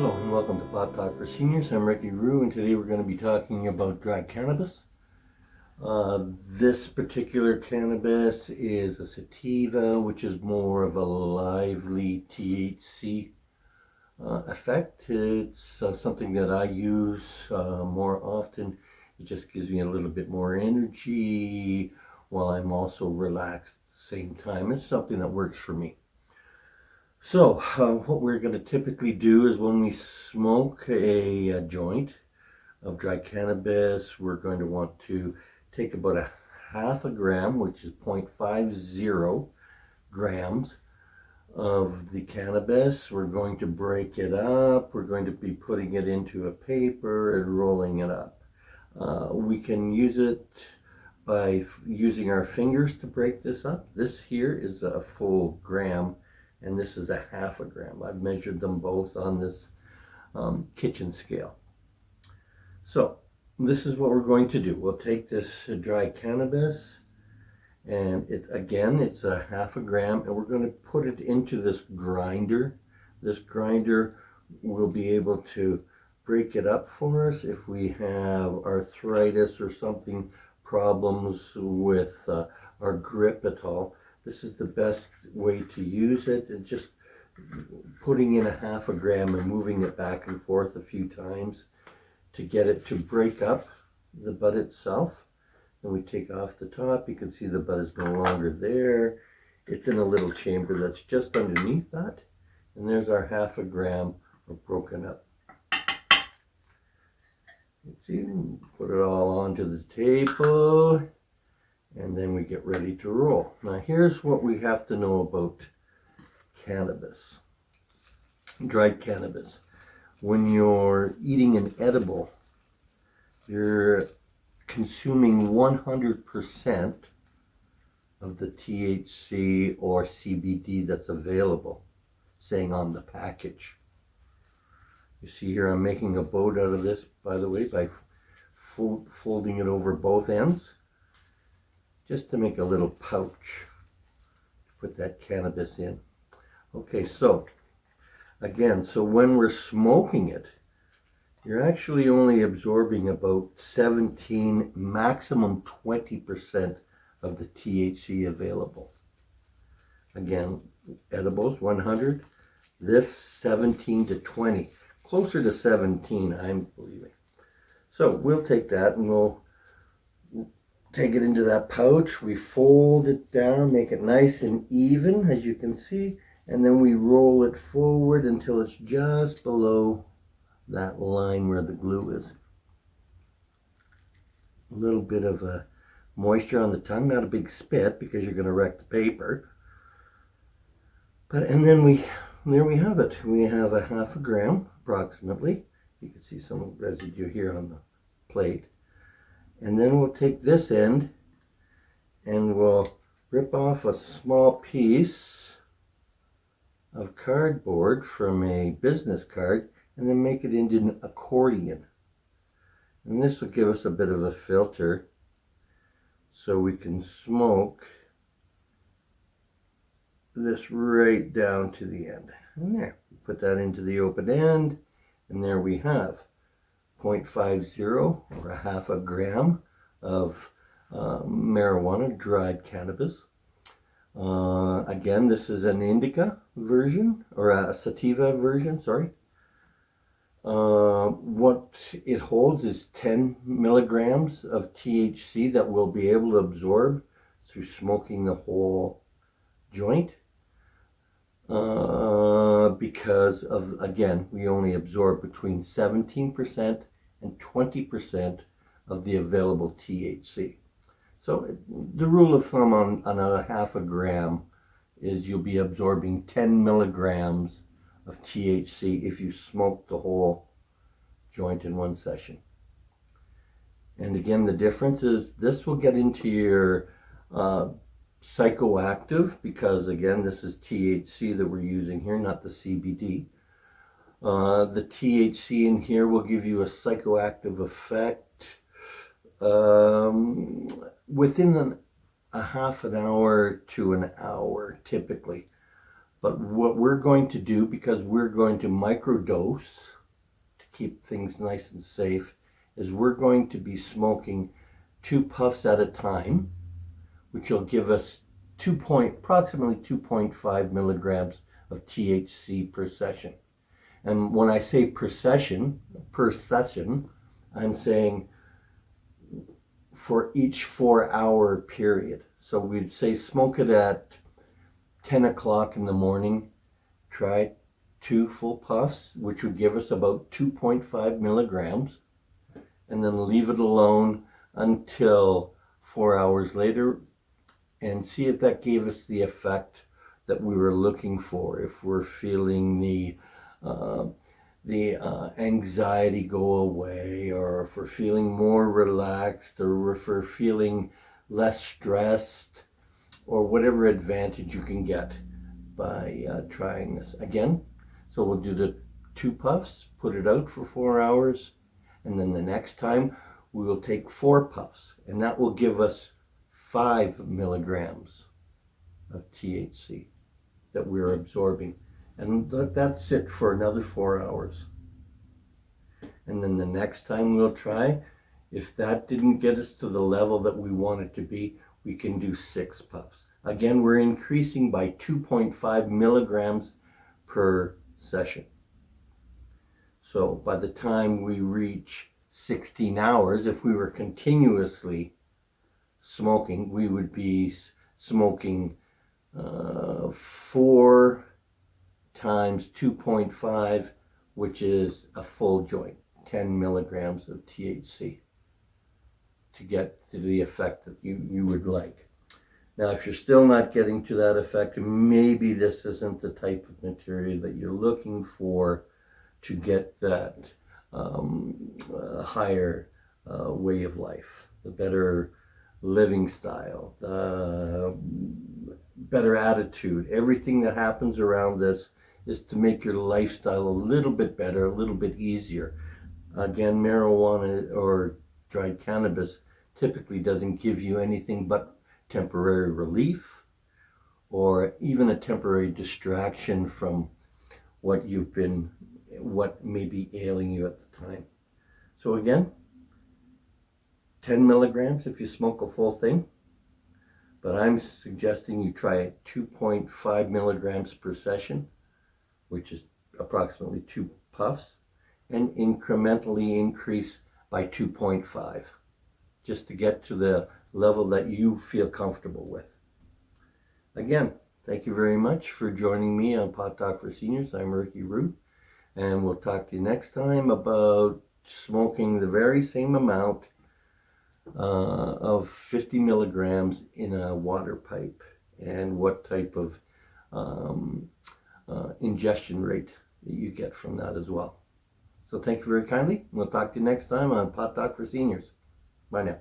Hello and welcome to PotTalk for Seniors. I'm Ricky Rue, and today we're going to be talking about dry cannabis. This particular cannabis is a sativa, which is more of a lively THC effect. It's something that I use more often. It just gives me a little bit more energy while I'm also relaxed at the same time. It's something that works for me. So, what we're going to typically do is when we smoke a joint of dry cannabis, we're going to want to take about a half a gram, which is 0.50 grams of the cannabis. We're going to break it up. We're going to be putting it into a paper and rolling it up. We can use it by using our fingers to break this up. This here is a full gram, and this is a half a gram. I've measured them both on this kitchen scale. So this is what we're going to do. We'll take this dry cannabis, and it's a half a gram, and we're going to put it into this grinder. This grinder will be able to break it up for us if we have arthritis or something, problems with our grip at all. This is the best way to use it, and just putting in a half a gram and moving it back and forth a few times to get it to break up the bud itself. Then we take off the top. You can see the bud is no longer there. It's in a little chamber that's just underneath that. And there's our half a gram of broken up. You see, put it all onto the table, and then we get ready to roll. Now here's what we have to know about cannabis, dried cannabis. When you're eating an edible, you're consuming 100% of the THC or CBD that's available, saying on the package. You see here I'm making a boat out of this, by the way, by folding it over both ends, just to make a little pouch to put that cannabis in. Okay, so again, so when we're smoking it, you're actually only absorbing about 17, maximum 20% of the THC available. Again, edibles 100, this 17 to 20, closer to 17, I'm believing. So we'll take that and we'll take it into that pouch. We fold it down, make it nice and even, as you can see, and then we roll it forward until it's just below that line where the glue is. A little bit of moisture on the tongue, not a big spit because you're going to wreck the paper. And then there we have it. We have a half a gram approximately. You can see some residue here on the plate. And then we'll take this end and we'll rip off a small piece of cardboard from a business card and then make it into an accordion. And this will give us a bit of a filter so we can smoke this right down to the end. And there, put that into the open end, and there we have 0.50 or a half a gram of marijuana, dried cannabis. Again, this is an indica version, or a sativa version, sorry. What it holds is 10 milligrams of THC that we'll be able to absorb through smoking the whole joint. Because of, again, we only absorb between 17% and 20% of the available THC. So the rule of thumb on a half a gram is you'll be absorbing 10 milligrams of THC if you smoke the whole joint in one session. And again, the difference is this will get into your psychoactive, because again, this is THC that we're using here, not the CBD. The THC in here will give you a psychoactive effect within a half an hour to an hour typically. But what we're going to do, because we're going to microdose to keep things nice and safe, is we're going to be smoking 2 puffs at a time, which will give us approximately 2.5 milligrams of THC per session. And when I say per session, I'm saying for each 4-hour period. So we'd say smoke it at 10 o'clock in the morning, try 2 full puffs, which would give us about 2.5 milligrams, and then leave it alone until 4 hours later and see if that gave us the effect that we were looking for. If we're feeling the anxiety go away, or if we're feeling more relaxed, or if we're feeling less stressed, or whatever advantage you can get by trying this. Again, so we'll do the 2 puffs, put it out for 4 hours, and then the next time we will take 4 puffs, and that will give us 5 milligrams of THC that we're absorbing. And let that sit for another 4 hours. And then the next time we'll try, if that didn't get us to the level that we want it to be, we can do 6 puffs. Again, we're increasing by 2.5 milligrams per session. So by the time we reach 16 hours, if we were continuously smoking, we would be smoking 4 times 2.5, which is a full joint, 10 milligrams of THC, to get to the effect that you would like. Now, if you're still not getting to that effect, maybe this isn't the type of material that you're looking for to get that higher way of life, the better living style, the better attitude. Everything that happens around this is to make your lifestyle a little bit better, a little bit easier. Again, marijuana or dried cannabis typically doesn't give you anything but temporary relief, or even a temporary distraction from what may be ailing you at the time. So again, 10 milligrams if you smoke a full thing, but I'm suggesting you try it 2.5 milligrams per session, which is approximately 2 puffs, and incrementally increase by 2.5, just to get to the level that you feel comfortable with. Again, thank you very much for joining me on PotTalk for Seniors. I'm Ricky Root, and we'll talk to you next time about smoking the very same amount of 50 milligrams in a water pipe, and what type of ingestion rate that you get from that as well. So thank you very kindly. We'll talk to you next time on PotTalk for Seniors. Bye now.